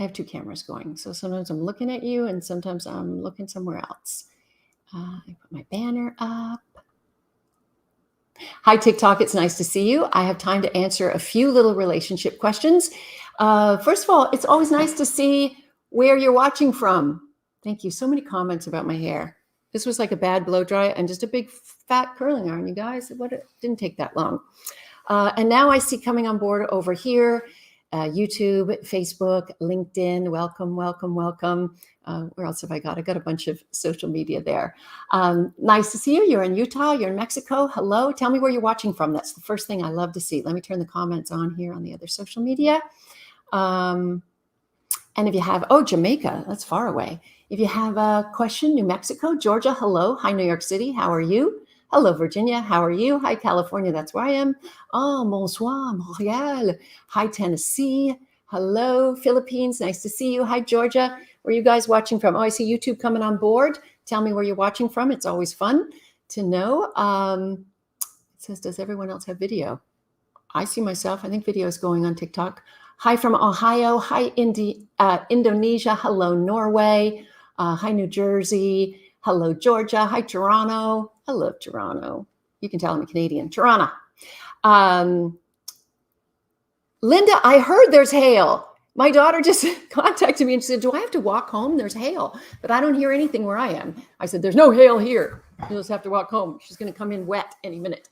I have two cameras going. So sometimes I'm looking at you and sometimes I'm looking somewhere else. I put my banner up. Hi, TikTok. It's nice to see you. I have time to answer a few little relationship questions. First of all, it's always nice to see where you're watching from. Thank you. So many comments about my hair. This was like a bad blow dry and just a big fat curling iron, you guys. It didn't take that long. And now I see coming on board over here, YouTube, Facebook, LinkedIn. Welcome, welcome, welcome. Where else have I got? I got a bunch of social media there. Nice to see you. You're in Utah. You're in Mexico. Hello. Tell me where you're watching from. That's the first thing I love to see. Let me turn the comments on here on the other social media. And if you have, Jamaica, that's far away. If you have a question, New Mexico, Georgia, hello. Hi, New York City. How are you? Hello, Virginia. How are you? Hi, California. That's where I am. Oh, bonsoir, Montreal. Hi, Tennessee. Hello, Philippines. Nice to see you. Hi, Georgia. Where are you guys watching from? Oh, I see YouTube coming on board. Tell me where you're watching from. It's always fun to know. It says, does everyone else have video? I see myself. I think video is going on TikTok. Hi from Ohio. Hi, Indonesia. Hello, Norway. Hi, New Jersey. Hello, Georgia. Hi, Toronto. I love Toronto. You can tell I'm a Canadian. Toronto. Linda, I heard there's hail. My daughter just contacted me and said, do I have to walk home? There's hail, but I don't hear anything where I am. I said, there's no hail here. You'll just have to walk home. She's going to come in wet any minute.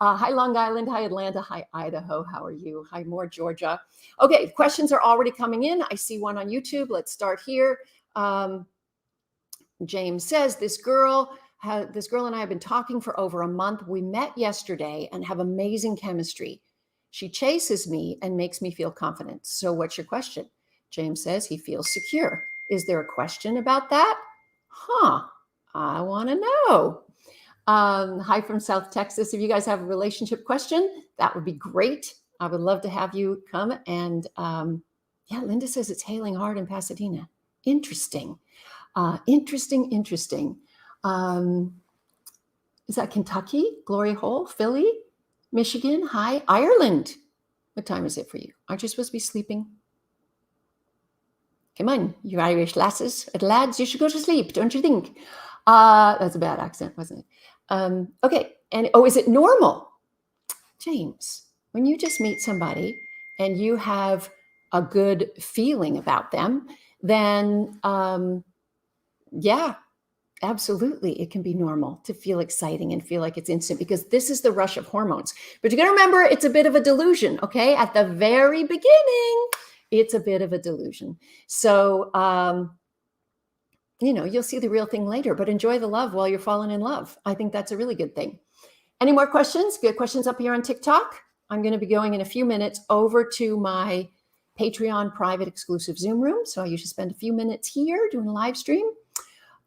Hi, Long Island. Hi, Atlanta. Hi, Idaho. How are you? Hi, more Georgia. Okay, questions are already coming in. I see one on YouTube. Let's start here. James says, this girl and I have been talking for over a month. We met yesterday and have amazing chemistry. She chases me and makes me feel confident. So what's your question? James says he feels secure. Is there a question about that? I want to know. Hi from South Texas. If you guys have a relationship question, that would be great. I would love to have you come. And Linda says it's hailing hard in Pasadena. Interesting. Interesting. Is that Kentucky? Glory Hole? Philly? Michigan? Hi. Ireland. What time is it for you? Aren't you supposed to be sleeping? Come on, you Irish lasses and lads, you should go to sleep, don't you think? That's a bad accent, wasn't it? Okay. And is it normal? James, when you just meet somebody and you have a good feeling about them, then yeah, absolutely. It can be normal to feel exciting and feel like it's instant because this is the rush of hormones. But you got to remember, it's a bit of a delusion. Okay. At the very beginning, it's a bit of a delusion. So, you'll see the real thing later, but enjoy the love while you're falling in love. I think that's a really good thing. Any more questions? Good questions up here on TikTok. I'm going to be going in a few minutes over to my Patreon private exclusive Zoom room. So I usually spend a few minutes here doing a live stream.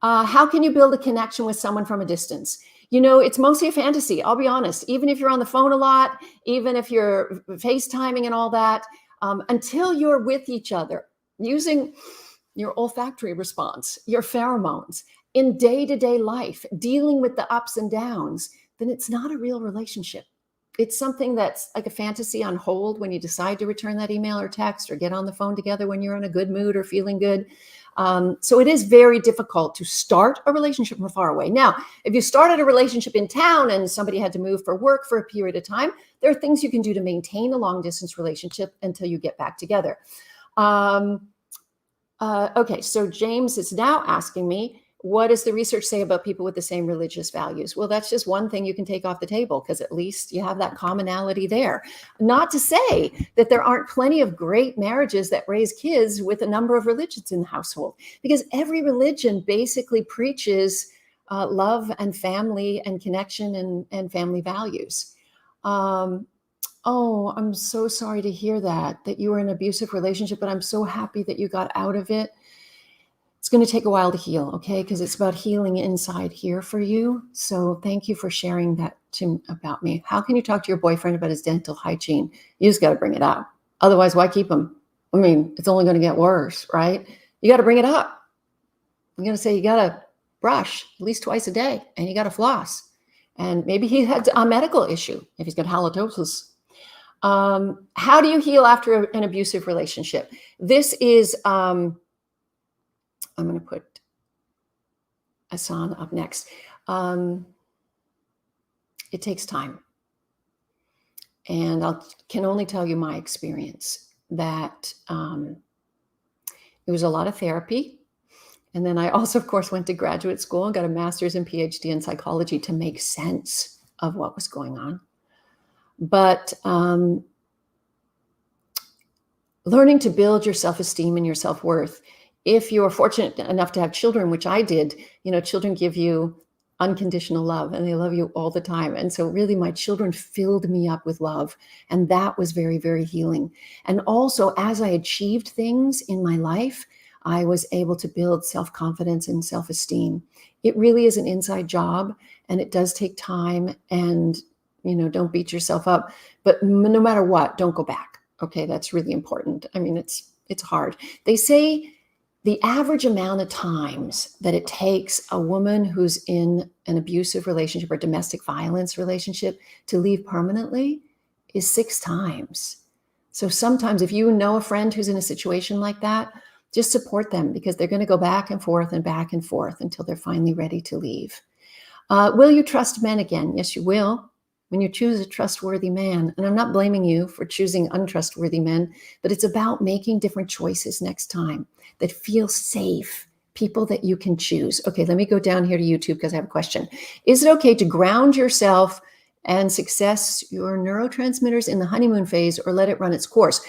How can you build a connection with someone from a distance? It's mostly a fantasy. I'll be honest. Even if you're on the phone a lot, even if you're FaceTiming and all that, until you're with each other, using your olfactory response, your pheromones in day-to-day life, dealing with the ups and downs, then it's not a real relationship. It's something that's like a fantasy on hold when you decide to return that email or text or get on the phone together when you're in a good mood or feeling good. So it is very difficult to start a relationship from far away. Now, if you started a relationship in town and somebody had to move for work for a period of time, there are things you can do to maintain a long distance relationship until you get back together. Okay, so James is now asking me, what does the research say about people with the same religious values? Well, that's just one thing you can take off the table because at least you have that commonality there. Not to say that there aren't plenty of great marriages that raise kids with a number of religions in the household, because every religion basically preaches love and family and connection and family values. I'm so sorry to hear that you were in an abusive relationship, but I'm so happy that you got out of it. It's going to take a while to heal, okay? Because it's about healing inside here for you. So thank you for sharing that about me. How can you talk to your boyfriend about his dental hygiene? You just got to bring it up. Otherwise, why keep him? I mean, it's only going to get worse, right? You got to bring it up. I'm going to say you got to brush at least twice a day and you got to floss. And maybe he had a medical issue if he's got halitosis. How do you heal after an abusive relationship? This is, I'm going to put Asan up next. It takes time. And I can only tell you my experience that it was a lot of therapy. And then I also, of course, went to graduate school and got a master's and PhD in psychology to make sense of what was going on. But learning to build your self-esteem and your self-worth. If you're fortunate enough to have children, which I did, children give you unconditional love and they love you all the time. And so really my children filled me up with love. And that was very, very healing. And also as I achieved things in my life, I was able to build self-confidence and self-esteem. It really is an inside job and it does take time, and, don't beat yourself up, but no matter what, don't go back. Okay. That's really important. I mean, it's hard. They say the average amount of times that it takes a woman who's in an abusive relationship or domestic violence relationship to leave permanently is 6 times. So sometimes if you know a friend who's in a situation like that, just support them, because they're going to go back and forth until they're finally ready to leave. Will you trust men again? Yes, you will. When you choose a trustworthy man, and I'm not blaming you for choosing untrustworthy men, but it's about making different choices next time that feel safe, people that you can choose. Okay, let me go down here to YouTube because I have a question. Is it okay to ground yourself and success your neurotransmitters in the honeymoon phase, or let it run its course?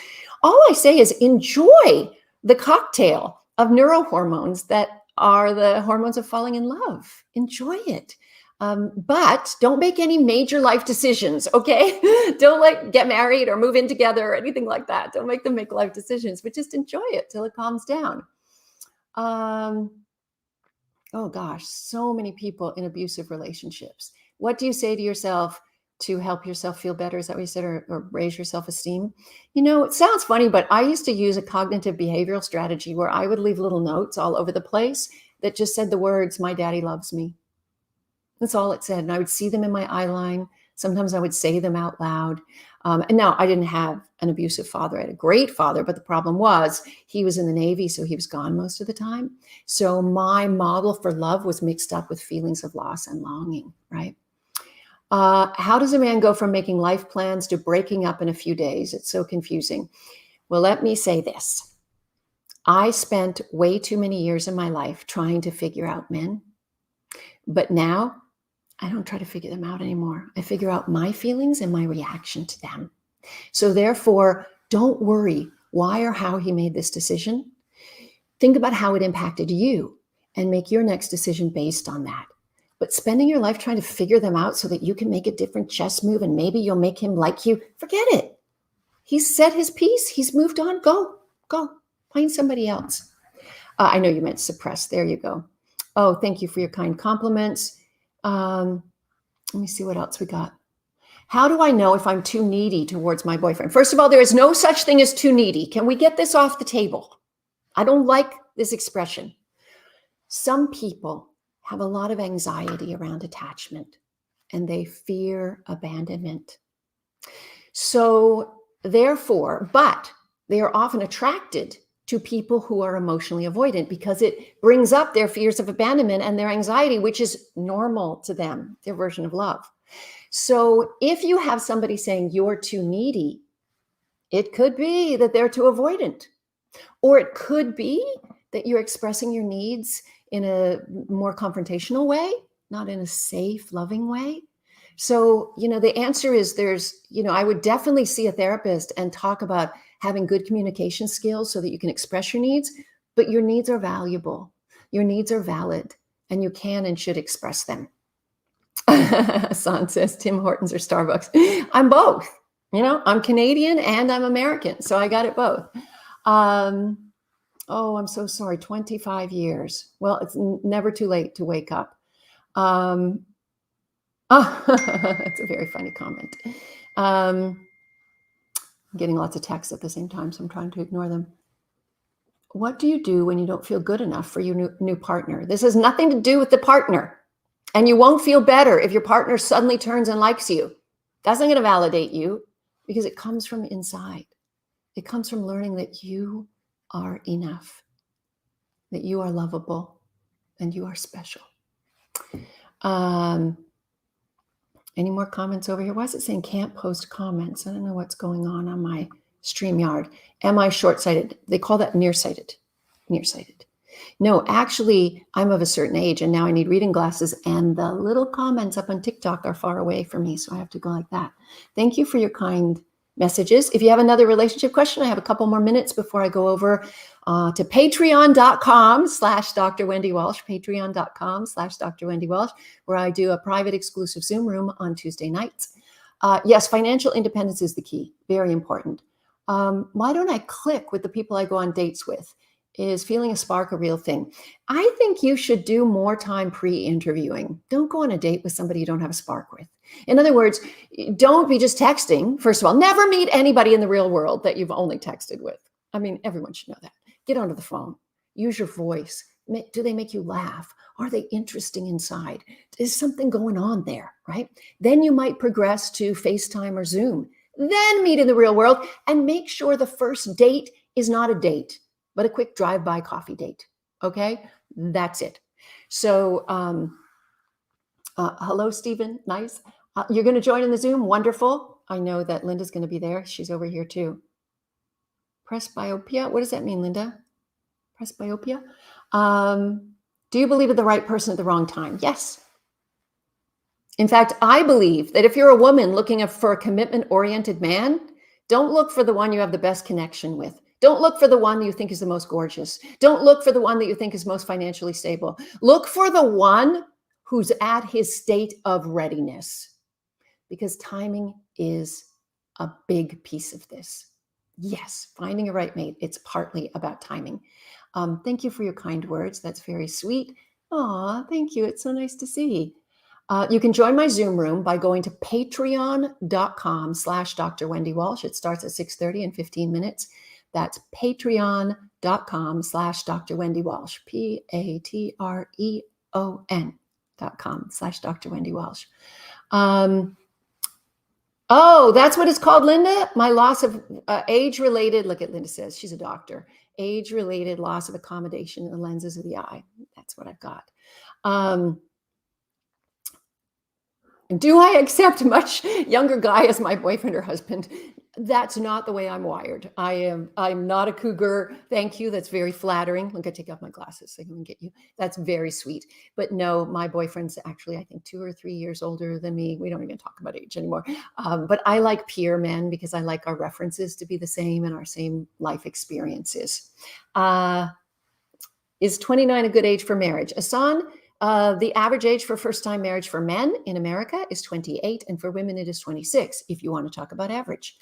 All I say is enjoy the cocktail of neurohormones that are the hormones of falling in love. Enjoy it. But don't make any major life decisions, okay? Don't get married or move in together or anything like that. Don't make them make life decisions, but just enjoy it till it calms down. Oh gosh, so many people in abusive relationships. What do you say to yourself to help yourself feel better? Is that what you said, or raise your self-esteem? It sounds funny, but I used to use a cognitive behavioral strategy where I would leave little notes all over the place that just said the words, "My daddy loves me." That's all it said. And I would see them in my eye line. Sometimes I would say them out loud. And now I didn't have an abusive father. I had a great father, but the problem was he was in the Navy, so he was gone most of the time. So my model for love was mixed up with feelings of loss and longing, right? How does a man go from making life plans to breaking up in a few days? It's so confusing. Well, let me say this. I spent way too many years in my life trying to figure out men, but now I don't try to figure them out anymore. I figure out my feelings and my reaction to them. So therefore, don't worry why or how he made this decision. Think about how it impacted you and make your next decision based on that. But spending your life trying to figure them out so that you can make a different chess move and maybe you'll make him like you, forget it. He's said his piece. He's moved on. Go. Find somebody else. I know you meant suppress. There you go. Oh, thank you for your kind compliments. Let me see what else we got. How do I know if I'm too needy towards my boyfriend? First of all, there is no such thing as too needy. Can we get this off the table? I don't like this expression. Some people have a lot of anxiety around attachment and they fear abandonment. So therefore, but they are often attracted to people who are emotionally avoidant because it brings up their fears of abandonment and their anxiety, which is normal to them, their version of love. So if you have somebody saying you're too needy, it could be that they're too avoidant, or it could be that you're expressing your needs in a more confrontational way, not in a safe, loving way. So, the answer is I would definitely see a therapist and talk about having good communication skills so that you can express your needs, but your needs are valuable. Your needs are valid, and you can and should express them. Hassan says Tim Hortons or Starbucks. I'm both. I'm Canadian and I'm American, so I got it both. Oh, I'm so sorry. 25 years. Well, it's never too late to wake up. It's a very funny comment. I'm getting lots of texts at the same time, so I'm trying to ignore them. What do you do when you don't feel good enough for your new partner? This has nothing to do with the partner. And you won't feel better if your partner suddenly turns and likes you. That's not going to validate you. because it comes from inside. It comes from learning that you are enough, that you are lovable, and you are special. Any more comments over here? Why is it saying can't post comments? I don't know what's going on my StreamYard. Am I short-sighted? They call that nearsighted. Nearsighted. No, actually, I'm of a certain age, and now I need reading glasses, and the little comments up on TikTok are far away from me, so I have to go like that. Thank you for your kind messages. If you have another relationship question, I have a couple more minutes before I go over to patreon.com/Dr. Wendy Walsh, patreon.com/Dr. Wendy Walsh, where I do a private exclusive Zoom room on Tuesday nights. Yes, financial independence is the key. Very important. Why don't I click with the people I go on dates with? Is feeling a spark a real thing? I think you should do more time pre-interviewing. Don't go on a date with somebody you don't have a spark with. In other words, don't be just texting. First of all, never meet anybody in the real world that you've only texted with. I mean, everyone should know that. Get onto the phone. Use your voice. Do they make you laugh? Are they interesting inside? Is something going on there, right? Then you might progress to FaceTime or Zoom. Then meet in the real world and make sure the first date is not a date, but a quick drive-by coffee date. Okay, that's it. So, hello, Stephen. Nice. You're going to join in the Zoom. Wonderful. I know that Linda's going to be there. She's over here too. Presbyopia. What does that mean, Linda? Presbyopia. Do you believe in the right person at the wrong time? Yes. In fact, I believe that if you're a woman looking for a commitment-oriented man, don't look for the one you have the best connection with. Don't look for the one that you think is the most gorgeous. Don't look for the one that you think is most financially stable. Look for the one who's at his state of readiness, because timing is a big piece of this. Yes, finding a right mate, it's partly about timing. Thank you for your kind words. That's very sweet. Aw, thank you. It's so nice to see. You can join my Zoom room by going to patreon.com/Dr. Wendy Walsh. It starts at 6:30 in 15 minutes. That's patreon.com/Dr. Wendy Walsh, patreon.com/Dr. Wendy Walsh. Oh, that's what it's called, Linda? My loss of age-related, look at Linda says, she's a doctor. Age-related loss of accommodation in the lenses of the eye. That's what I've got. Do I accept much younger guy as my boyfriend or husband? That's not the way I'm wired. I'm not a cougar. Thank you. That's very flattering. Look, I take off my glasses so I can get you. That's very sweet. But no, my boyfriend's actually, I think, 2 or 3 years older than me. We don't even talk about age anymore. But I like peer men because I like our references to be the same and our same life experiences. Is 29 a good age for marriage? Asan, the average age for first-time marriage for men in America is 28, and for women it is 26, if you want to talk about average.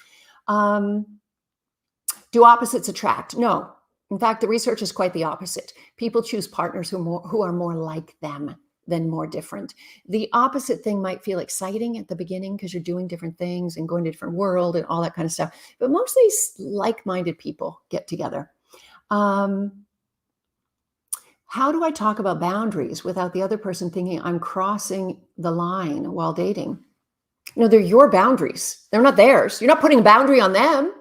Do opposites attract? No. In fact, the research is quite the opposite. People choose partners who are more like them than more different. The opposite thing might feel exciting at the beginning because you're doing different things and going to a different world and all that kind of stuff. But mostly like-minded people get together. How do I talk about boundaries without the other person thinking I'm crossing the line while dating? No, they're your boundaries. They're not theirs. You're not putting a boundary on them.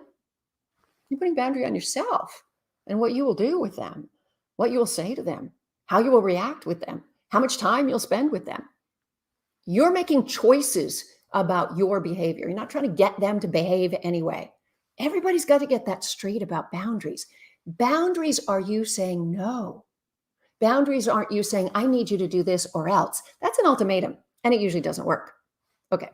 You're putting a boundary on yourself and what you will do with them, what you will say to them, how you will react with them, how much time you'll spend with them. You're making choices about your behavior. You're not trying to get them to behave anyway. Everybody's got to get that straight about boundaries. Boundaries are you saying no. Boundaries aren't you saying, I need you to do this or else. That's an ultimatum, and it usually doesn't work. Okay.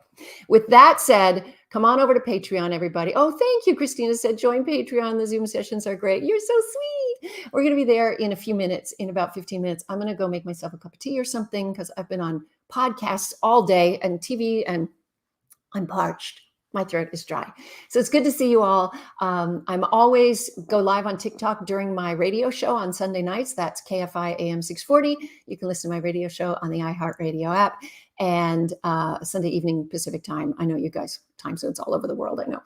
With that said, come on over to Patreon, everybody. Oh, thank you. Christina said, join Patreon. The Zoom sessions are great. You're so sweet. We're going to be there in a few minutes, in about 15 minutes. I'm going to go make myself a cup of tea or something because I've been on podcasts all day and TV and I'm parched. My throat is dry. So it's good to see you all. I'm always go live on TikTok during my radio show on Sunday nights. That's KFI AM 640. You can listen to my radio show on the iHeartRadio app and Sunday evening Pacific time. I know you guys, time zones all over the world, I know.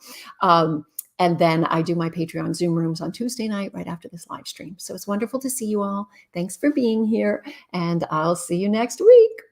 And then I do my Patreon Zoom rooms on Tuesday night right after this live stream. So it's wonderful to see you all. Thanks for being here and I'll see you next week.